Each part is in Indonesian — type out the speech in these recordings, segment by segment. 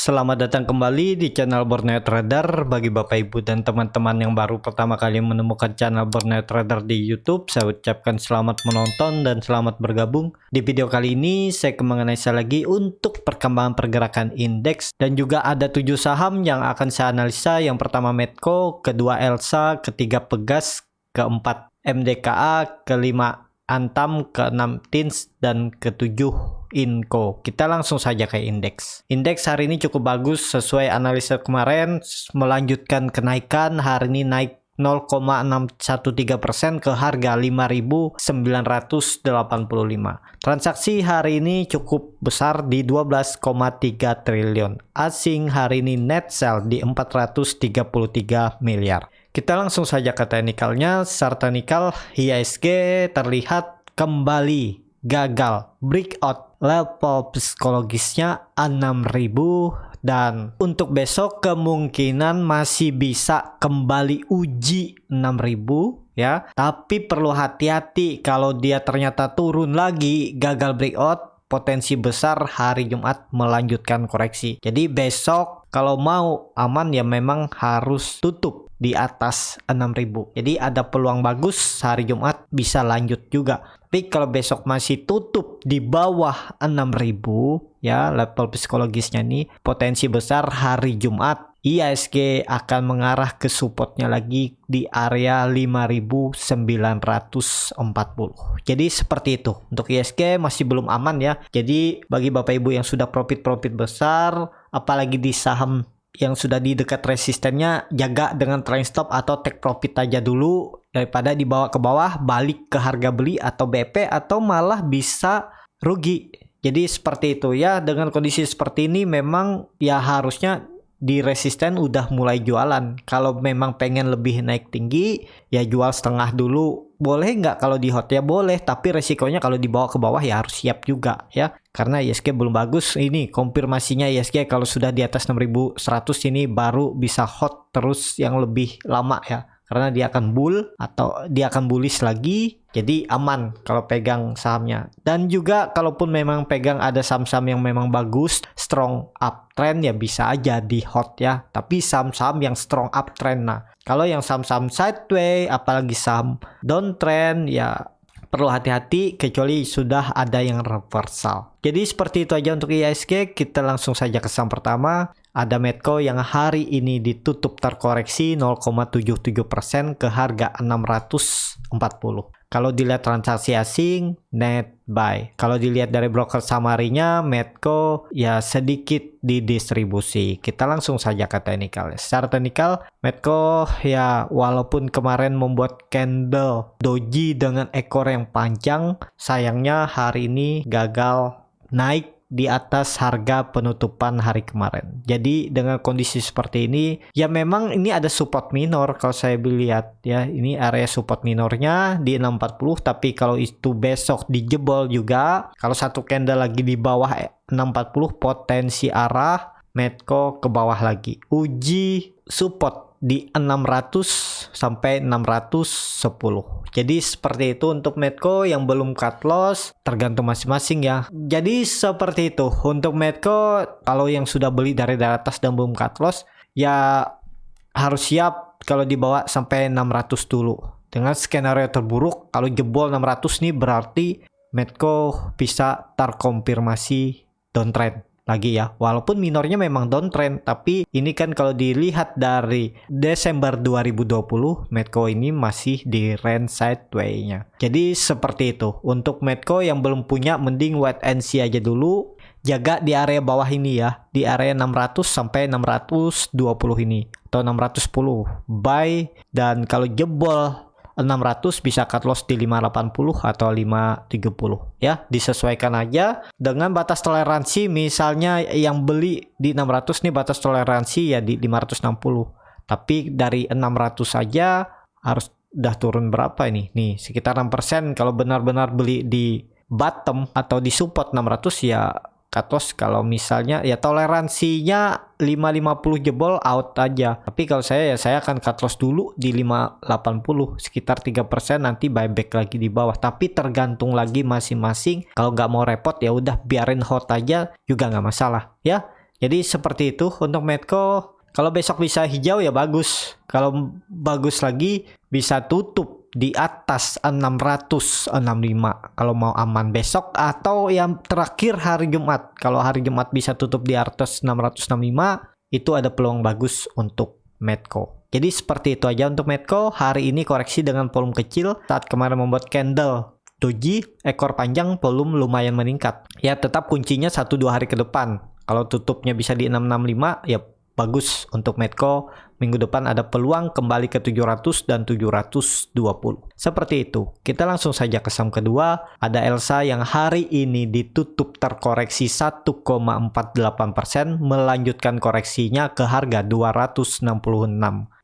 Selamat datang kembali di channel Borneo Trader. Bagi Bapak Ibu dan teman-teman yang baru pertama kali menemukan channel Borneo Trader di YouTube, saya ucapkan selamat menonton dan selamat bergabung. Di video kali ini saya akan menganalisa lagi untuk perkembangan pergerakan indeks dan juga ada 7 saham yang akan saya analisa. Yang pertama Medco, kedua Elsa, ketiga Pegas, keempat MDKA, kelima Antam, keenam Tins, dan ketujuh Inco. Kita langsung saja ke indeks. Indeks hari ini cukup bagus sesuai analisa kemarin, melanjutkan kenaikan. Hari ini naik 0,613% ke harga 5.985. Transaksi hari ini cukup besar di 12,3 triliun. Asing hari ini net sell di 433 miliar. Kita langsung saja ke teknikalnya. Secara teknikal, IHSG terlihat kembali gagal breakout level psikologisnya 6.000 dan untuk besok kemungkinan masih bisa kembali uji 6.000 ya, tapi perlu hati-hati kalau dia ternyata turun lagi gagal breakout, potensi besar hari Jumat melanjutkan koreksi. Jadi besok kalau mau aman ya memang harus tutup di atas 6.000. Jadi ada peluang bagus hari Jumat bisa lanjut juga. Tapi kalau besok masih tutup di bawah 6.000 ya, level psikologisnya nih potensi besar hari Jumat IHSG akan mengarah ke supportnya lagi di area 5.940. Jadi seperti itu. Untuk IHSG masih belum aman ya. Jadi bagi Bapak Ibu yang sudah profit besar, apalagi di saham yang sudah di dekat resistennya, jaga dengan trailing stop atau take profit aja dulu daripada dibawa ke bawah balik ke harga beli atau BP atau malah bisa rugi. Jadi seperti itu ya. Dengan kondisi seperti ini memang ya harusnya di resisten udah mulai jualan. Kalau memang pengen lebih naik tinggi ya jual setengah dulu. Boleh nggak kalau di hot ya boleh, tapi resikonya kalau dibawa ke bawah ya harus siap juga ya. Karena IHSG belum bagus. Ini konfirmasinya IHSG kalau sudah di atas 6.100 ini baru bisa hot terus yang lebih lama ya. Karena dia akan bull atau dia akan bullish lagi. Jadi aman kalau pegang sahamnya. Dan juga kalaupun memang pegang ada saham-saham yang memang bagus, strong uptrend ya bisa aja di hot ya. Tapi saham-saham yang strong uptrend. Nah, kalau yang saham-saham sideways apalagi saham downtrend ya perlu hati-hati kecuali sudah ada yang reversal. Jadi seperti itu aja untuk IHSG. Kita langsung saja ke saham pertama. Ada Medco yang hari ini ditutup terkoreksi 0,77% ke harga 640. Kalau dilihat transaksi asing, net buy. Kalau dilihat dari broker summary-nya, Medco ya sedikit didistribusi. Kita langsung saja ke teknikal. Secara teknikal, Medco ya walaupun kemarin membuat candle doji dengan ekor yang panjang, sayangnya hari ini gagal naik di atas harga penutupan hari kemarin. Jadi dengan kondisi seperti ini ya memang ini ada support minor kalau saya lihat ya. Ini area support minornya di 640, tapi kalau itu besok dijebol juga, kalau satu candle lagi di bawah 640 potensi arah Medco ke bawah lagi. Uji support di 600 sampai 610. Jadi seperti itu untuk Medco. Yang belum cut loss tergantung masing-masing ya. Jadi seperti itu untuk Medco. Kalau yang sudah beli dari atas dan belum cut loss ya harus siap kalau dibawa sampai 600 dulu. Dengan skenario terburuk kalau jebol 600 nih berarti Medco bisa terkonfirmasi downtrend lagi ya, walaupun minornya memang downtrend, tapi ini kan kalau dilihat dari Desember 2020 Medco ini masih di range sideways-nya. Jadi seperti itu untuk Medco. Yang belum punya mending wait and see aja dulu, jaga di area bawah ini ya, di area 600 sampai 620 ini atau 610 buy, dan kalau jebol 600 bisa cut loss di 580 atau 570 ya, disesuaikan aja dengan batas toleransi. Misalnya yang beli di 600 nih batas toleransi ya di 560, tapi dari 600 saja harus udah turun berapa ini nih, sekitar 6%. Kalau benar-benar beli di bottom atau di support 600 ya cut loss. Kalau misalnya ya toleransinya 550 jebol out aja. Tapi kalau saya ya saya akan cut loss dulu di 580 sekitar 3%, nanti buyback lagi di bawah. Tapi tergantung lagi masing-masing. Kalau nggak mau repot ya udah biarin hot aja juga nggak masalah ya. Jadi seperti itu untuk Medco. Kalau besok bisa hijau ya bagus. Kalau bagus lagi bisa tutup di atas 665 kalau mau aman besok, atau yang terakhir hari Jumat. Kalau hari Jumat bisa tutup di atas 665, itu ada peluang bagus untuk Medco. Jadi seperti itu aja untuk Medco. Hari ini koreksi dengan volume kecil. Saat kemarin membuat candle doji, ekor panjang, volume lumayan meningkat. Ya tetap kuncinya 1-2 hari ke depan. Kalau tutupnya bisa di 665 ya bagus untuk Medco. Minggu depan ada peluang kembali ke 700 dan 720. Seperti itu. Kita langsung saja ke saham kedua. Ada Elsa yang hari ini ditutup terkoreksi 1,48%, melanjutkan koreksinya ke harga 266.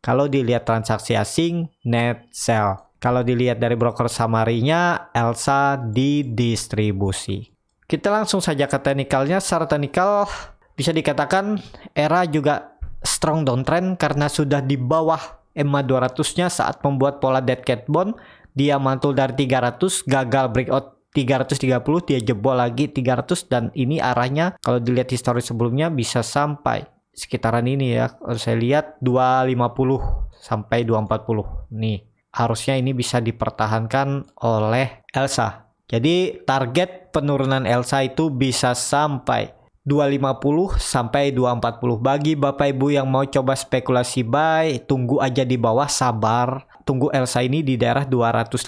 Kalau dilihat transaksi asing, net sell. Kalau dilihat dari broker summary-nya, Elsa didistribusi. Kita langsung saja ke teknikalnya. Secara teknikal bisa dikatakan era juga strong downtrend karena sudah di bawah EMA 200-nya saat membuat pola dead cat bond. Dia mantul dari 300, gagal breakout 330, dia jebol lagi 300, dan ini arahnya kalau dilihat histori sebelumnya bisa sampai sekitaran ini ya. Kalau saya lihat 250 sampai 240. Nih, harusnya ini bisa dipertahankan oleh Elsa. Jadi target penurunan Elsa itu bisa sampai 250 sampai 240. Bagi Bapak Ibu yang mau coba spekulasi buy, tunggu aja di bawah, sabar. Tunggu Elsa ini di daerah 250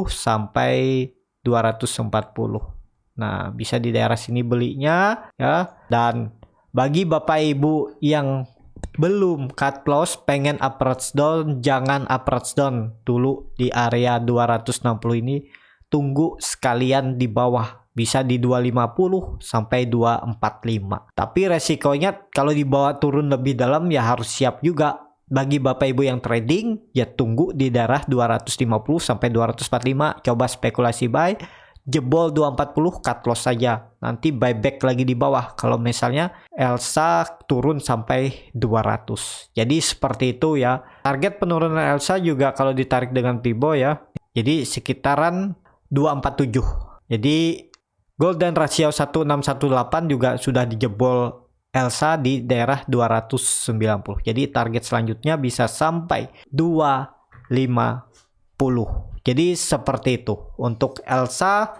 sampai 240. Nah, bisa di daerah sini belinya ya. Dan bagi Bapak Ibu yang belum cut loss, pengen approach down, jangan approach down dulu di area 260 ini. Tunggu sekalian di bawah. Bisa di 250 sampai 245. Tapi resikonya kalau dibawa turun lebih dalam ya harus siap juga. Bagi Bapak Ibu yang trading ya tunggu di daerah 250 sampai 245. Coba spekulasi buy. Jebol 240 cut loss saja. Nanti buyback lagi di bawah. Kalau misalnya Elsa turun sampai 200. Jadi seperti itu ya. Target penurunan Elsa juga kalau ditarik dengan Pibo ya. Jadi sekitaran 247. Jadi golden ratio 1618 juga sudah dijebol Elsa di daerah 290. Jadi target selanjutnya bisa sampai 250. Jadi seperti itu. Untuk Elsa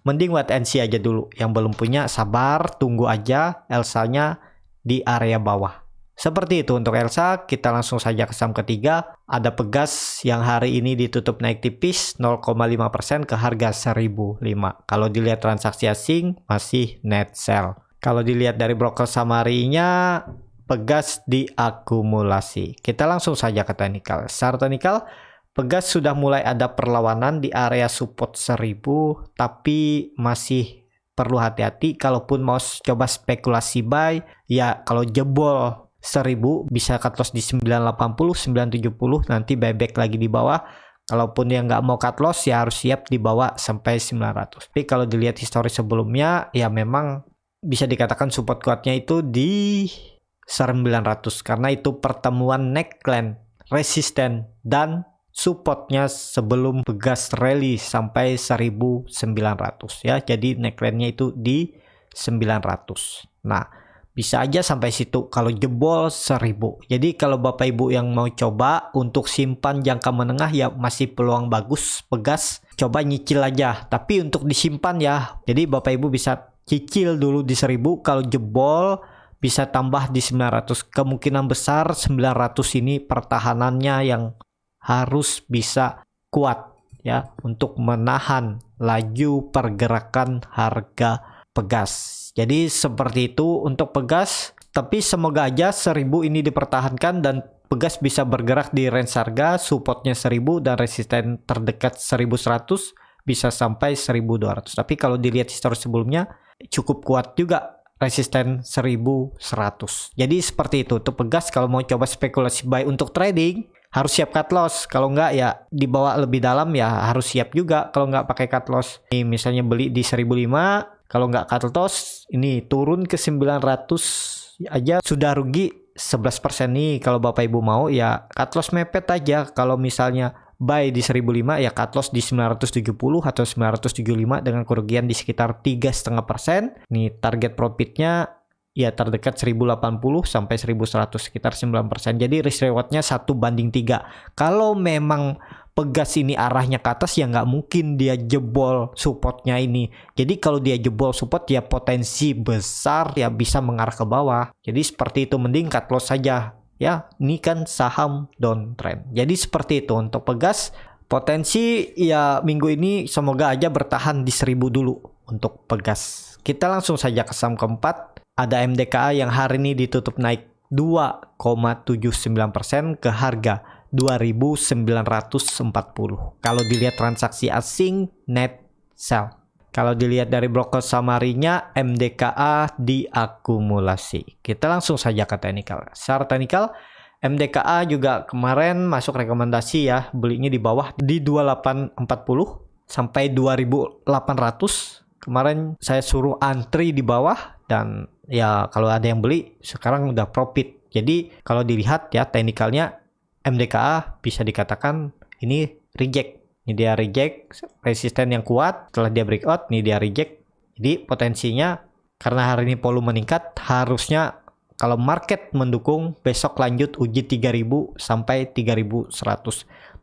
mending wait and see aja dulu. Yang belum punya sabar, tunggu aja Elsanya di area bawah. Seperti itu untuk Elsa. Kita langsung saja ke saham ketiga. Ada Pegas yang hari ini ditutup naik tipis 0,5% ke harga 1005. Kalau dilihat transaksi asing masih net sell. Kalau dilihat dari broker summary-nya, Pegas diakumulasi. Kita langsung saja ke teknikal. Secara teknikal, Pegas sudah mulai ada perlawanan di area support 1000, tapi masih perlu hati-hati. Kalaupun mau coba spekulasi buy, ya kalau jebol 1000 bisa cut loss di 980, 970, nanti buyback lagi di bawah. Kalaupun yang nggak mau cut loss ya harus siap di bawah sampai 900. Tapi kalau dilihat histori sebelumnya ya memang bisa dikatakan support kuatnya itu di 900 karena itu pertemuan neckline resisten dan supportnya sebelum Pegas rally sampai 1900 ya. Jadi neckline-nya itu di 900. Nah, bisa aja sampai situ kalau jebol 1000. Jadi kalau Bapak Ibu yang mau coba untuk simpan jangka menengah ya masih peluang bagus Pegas. Coba nyicil aja. Tapi untuk disimpan ya. Jadi Bapak Ibu bisa cicil dulu di 1000. Kalau jebol bisa tambah di 900. Kemungkinan besar 900 ini pertahanannya yang harus bisa kuat ya untuk menahan laju pergerakan harga Pegas. Jadi seperti itu untuk Pegas. Tapi semoga aja 1000 ini dipertahankan dan Pegas bisa bergerak di range harga supportnya 1000 dan resisten terdekat 1100 bisa sampai 1200. Tapi kalau dilihat histori sebelumnya cukup kuat juga resisten 1100. Jadi seperti itu untuk Pegas. Kalau mau coba spekulasi buy untuk trading harus siap cut loss. Kalau enggak ya dibawa lebih dalam ya harus siap juga kalau enggak pakai cut loss. Ini misalnya beli di 1005, kalau enggak cut loss ini turun ke 900 aja sudah rugi 11% nih. Kalau Bapak Ibu mau ya cut loss mepet aja. Kalau misalnya buy di 1005 ya cut loss di 970 atau 975 dengan kerugian di sekitar 3,5%. Nih target profitnya ya terdekat 1080 sampai 1100, sekitar 9%. Jadi risk rewardnya 1:3. Kalau memang Pegas ini arahnya ke atas, ya nggak mungkin dia jebol supportnya ini. Jadi kalau dia jebol support, ya potensi besar ya bisa mengarah ke bawah. Jadi seperti itu, mending cut loss saja. Ya, ini kan saham downtrend. Jadi seperti itu untuk Pegas. Potensi ya minggu ini semoga aja bertahan di 1000 dulu untuk Pegas. Kita langsung saja ke saham keempat. Ada MDKA yang hari ini ditutup naik 2,79% ke harga 2.940. Kalau dilihat transaksi asing, net sell. Kalau dilihat dari broker summary-nya, MDKA diakumulasi. Kita langsung saja ke teknikal. Secara teknikal, MDKA juga kemarin masuk rekomendasi ya, belinya di bawah di 2840 sampai 2800. Kemarin saya suruh antri di bawah, dan ya kalau ada yang beli sekarang udah profit. Jadi kalau dilihat ya teknikalnya, MDKA bisa dikatakan ini reject. Ini dia reject, resisten yang kuat. Setelah dia breakout, ini dia reject. Jadi potensinya karena hari ini volume meningkat, harusnya kalau market mendukung besok lanjut uji 3000 sampai 3100.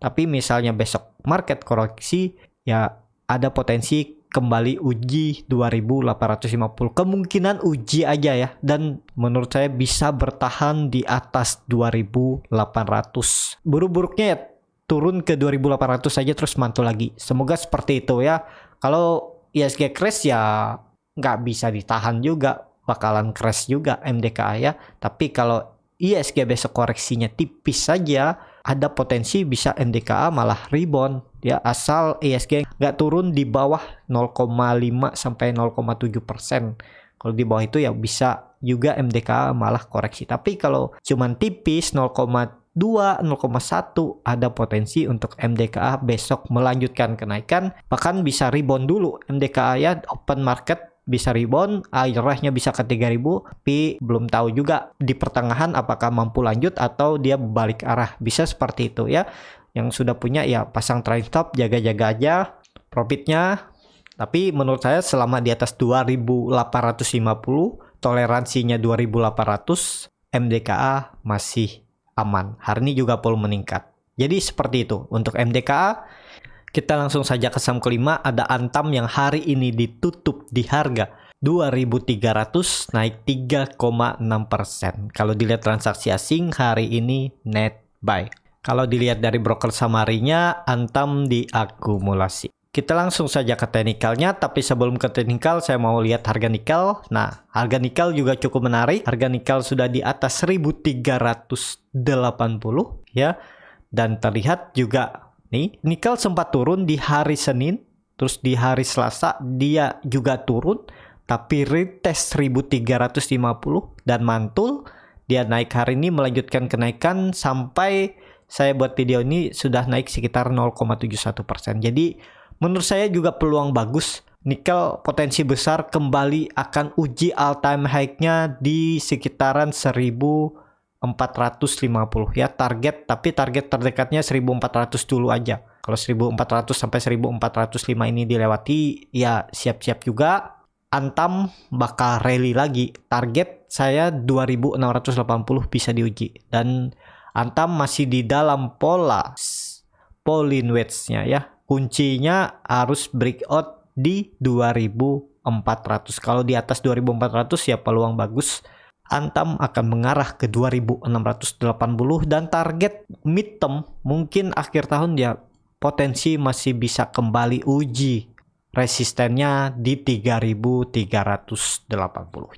Tapi misalnya besok market koreksi, ya ada potensi kembali uji 2850. Kemungkinan uji aja ya, dan menurut saya bisa bertahan di atas 2800. Buruk-buruknya ya turun ke 2800 saja terus mantul lagi. Semoga seperti itu ya. Kalau ISG crash ya nggak bisa ditahan juga, bakalan crash juga MDKA ya. Tapi kalau ISG besok koreksinya tipis saja, ada potensi bisa MDKA malah rebound ya, asal ISG nggak turun di bawah 0,5 sampai 0,7%. Kalau di bawah itu ya bisa juga MDKA malah koreksi. Tapi kalau cuman tipis 0,2, 0,1, ada potensi untuk MDKA besok melanjutkan kenaikan, bahkan bisa rebound dulu MDKA ya, open market bisa rebound, arahnya bisa ke 3000, tapi belum tahu juga di pertengahan apakah mampu lanjut atau dia balik arah. Bisa seperti itu ya. Yang sudah punya ya pasang trailing stop, jaga-jaga aja profitnya. Tapi menurut saya selama di atas 2850, toleransinya 2800, MDKA masih aman. Hari ini juga volume meningkat. Jadi seperti itu untuk MDKA. Kita langsung saja ke saham kelima, ada Antam yang hari ini ditutup di harga 2.300, naik 3,6%. Kalau dilihat transaksi asing hari ini net buy. Kalau dilihat dari broker summary-nya, Antam diakumulasi. Kita langsung saja ke teknikalnya, tapi sebelum ke teknikal saya mau lihat harga nikel. Nah, harga nikel juga cukup menarik. Harga nikel sudah di atas 1.380 ya. Dan terlihat juga nih, nikel sempat turun di hari Senin, terus di hari Selasa dia juga turun, tapi retest 1.350 dan mantul. Dia naik hari ini, melanjutkan kenaikan sampai saya buat video ini sudah naik sekitar 0,71%. Jadi menurut saya juga peluang bagus. Nikel potensi besar kembali akan uji all time high-nya di sekitaran 1450 ya target, tapi target terdekatnya 1400 dulu aja. Kalau 1400 sampai 1405 ini dilewati, ya siap-siap juga Antam bakal rally lagi. Target saya 2680 bisa diuji, dan Antam masih di dalam pola Pauline wedge-nya ya. Kuncinya harus breakout di 2400. Kalau di atas 2400 ya peluang bagus. Antam akan mengarah ke 2680, dan target midterm mungkin akhir tahun ya potensi masih bisa kembali uji resistennya di 3380.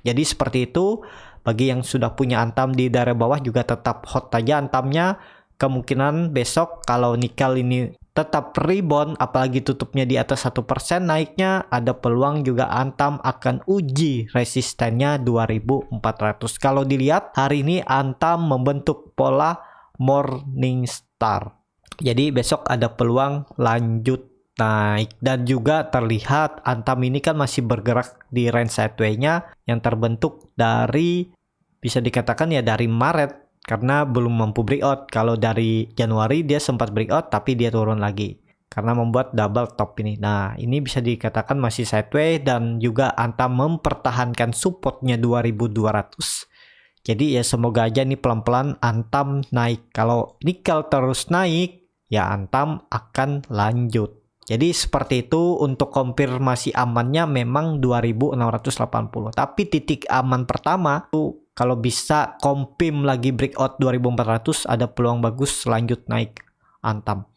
Jadi seperti itu. Bagi yang sudah punya Antam di daerah bawah juga tetap hot aja Antamnya. Kemungkinan besok kalau nikel ini tetap rebound, apalagi tutupnya di atas 1% naiknya, ada peluang juga Antam akan uji resistennya 2400. Kalau dilihat hari ini Antam membentuk pola Morningstar. Jadi besok ada peluang lanjut naik, dan juga terlihat Antam ini kan masih bergerak di range sideways-nya yang terbentuk dari, bisa dikatakan ya dari Maret, karena belum mampu breakout. Kalau dari Januari dia sempat breakout tapi dia turun lagi. karena membuat double top ini. Nah, ini bisa dikatakan masih sideways dan juga Antam mempertahankan supportnya 2200. Jadi ya semoga aja nih pelan-pelan Antam naik. Kalau nikel terus naik, ya Antam akan lanjut. Jadi seperti itu untuk konfirmasi amannya memang 2680. Tapi titik aman pertama tuh kalau bisa confirm lagi breakout 2400 ada peluang bagus lanjut naik Antam.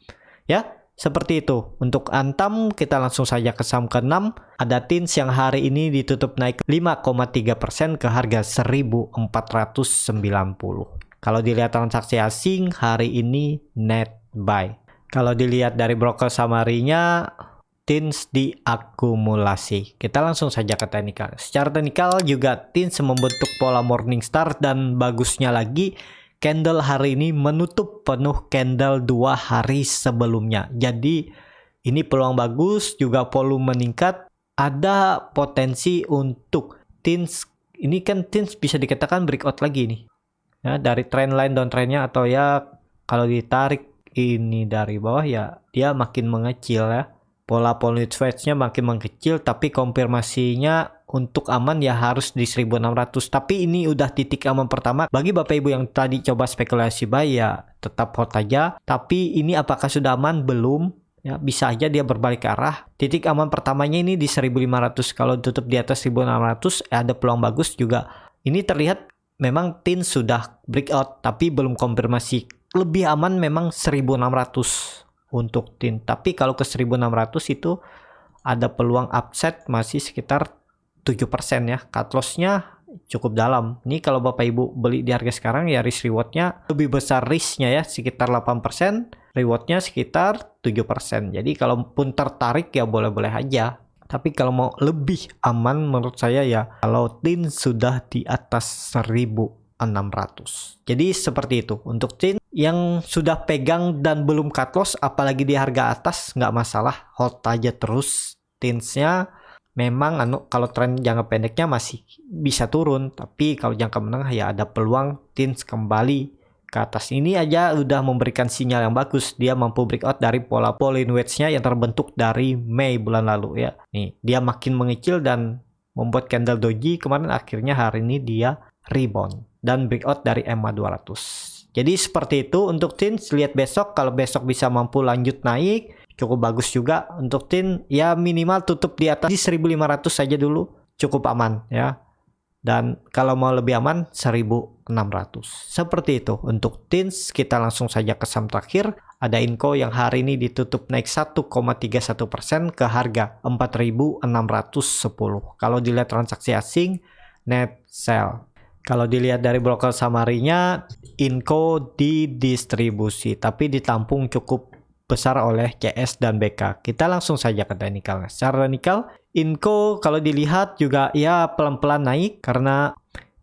Ya, seperti itu. Untuk Antam kita langsung saja ke saham ke-6. Ada TINS yang hari ini ditutup naik 5,3% ke harga 1490. Kalau dilihat transaksi asing hari ini net buy. Kalau dilihat dari broker summary-nya TINS diakumulasi. Kita langsung saja ke teknikal. Secara teknikal juga TINS membentuk pola Morningstar dan bagusnya lagi candle hari ini menutup penuh candle 2 hari sebelumnya. Jadi ini peluang bagus, juga volume meningkat. Ada potensi untuk TINS. Ini kan TINS bisa dikatakan breakout lagi nih. Ya, dari trendline downtrendnya atau ya kalau ditarik ini dari bawah ya dia makin mengecil ya. Pola Fibonacci-nya makin mengecil, tapi konfirmasinya untuk aman ya harus di 1600. Tapi ini udah titik aman pertama. Bagi Bapak Ibu yang tadi coba spekulasi buy ya tetap hold aja. Tapi ini apakah sudah aman? Belum. Ya bisa aja dia berbalik ke arah. Titik aman pertamanya ini di 1500. Kalau tutup di atas 1600 ada peluang bagus juga. Ini terlihat memang TINS sudah breakout tapi belum konfirmasi. Lebih aman memang 1600 untuk TINS. Tapi kalau ke 1600 itu ada peluang upside masih sekitar 7% ya. Cut loss-nya cukup dalam. Ini kalau Bapak Ibu beli di harga sekarang ya risk reward-nya lebih besar risk-nya ya sekitar 8%, reward-nya sekitar 7%. Jadi kalaupun tertarik ya boleh-boleh aja. Tapi kalau mau lebih aman menurut saya ya kalau TINS sudah di atas 1600. Jadi seperti itu untuk TINS yang sudah pegang dan belum cut loss, apalagi di harga atas nggak masalah, hold aja terus TINS-nya. Memang kalau tren jangka pendeknya masih bisa turun, tapi kalau jangka menengah ya ada peluang TINS kembali ke atas. Ini aja udah memberikan sinyal yang bagus, dia mampu breakout dari pola Bollinger Wedge-nya yang terbentuk dari Mei bulan lalu ya. Nih, dia makin mengecil dan membuat candle doji kemarin, akhirnya hari ini dia rebound dan breakout dari EMA 200. Jadi seperti itu untuk TINS. Lihat besok, kalau besok bisa mampu lanjut naik cukup bagus juga untuk TINS. Ya minimal tutup di atas di 1500 saja dulu cukup aman ya. Dan kalau mau lebih aman 1600. Seperti itu untuk TINS. Kita langsung saja ke saham terakhir. Ada Inco yang hari ini ditutup naik 1,31% ke harga 4610. Kalau dilihat transaksi asing net sell. Kalau dilihat dari broker summary-nya, Inco didistribusi, tapi ditampung cukup besar oleh CS dan BK. Kita langsung saja ke teknikal. Secara teknikal, Inco kalau dilihat juga ya pelan-pelan naik, karena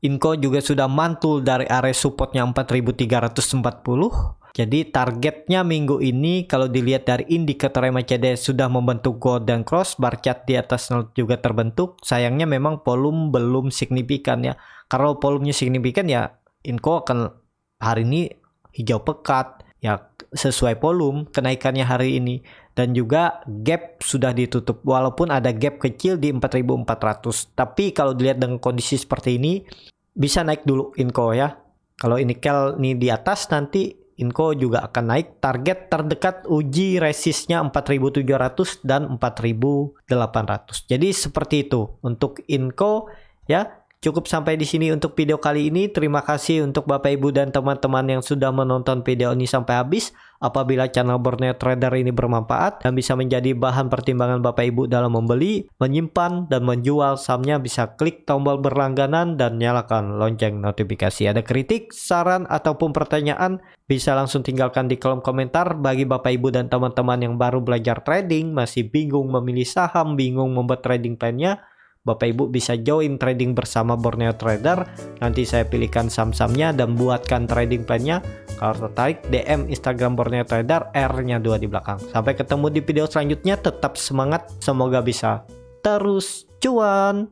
Inco juga sudah mantul dari area supportnya 4340. Jadi targetnya minggu ini kalau dilihat dari indikator MACD sudah membentuk golden cross, bar chart di atas juga terbentuk. Sayangnya memang volume belum signifikan ya. Kalau volumenya signifikan ya Inco akan hari ini hijau pekat ya sesuai volume kenaikannya hari ini. Dan juga gap sudah ditutup walaupun ada gap kecil di 4400. Tapi kalau dilihat dengan kondisi seperti ini bisa naik dulu Inco ya. Kalau nikel ini di atas nanti Inco juga akan naik. Target terdekat uji resistnya 4700 dan 4800. Jadi seperti itu untuk Inco ya. Cukup sampai di sini untuk video kali ini. Terima kasih untuk Bapak Ibu dan teman-teman yang sudah menonton video ini sampai habis. Apabila channel Borneo Trader ini bermanfaat dan bisa menjadi bahan pertimbangan Bapak Ibu dalam membeli, menyimpan, dan menjual sahamnya, bisa klik tombol berlangganan dan nyalakan lonceng notifikasi. Ada kritik, saran, ataupun pertanyaan, bisa langsung tinggalkan di kolom komentar. Bagi Bapak Ibu dan teman-teman yang baru belajar trading, masih bingung memilih saham, bingung membuat trading plan-nya, Bapak Ibu bisa join trading bersama Borneo Trader. Nanti saya pilihkan saham-sahamnya dan buatkan trading plan-nya. Kalau tertarik, DM Instagram Borneo Trader, R-nya 2 di belakang. Sampai ketemu di video selanjutnya, tetap semangat. Semoga bisa terus cuan.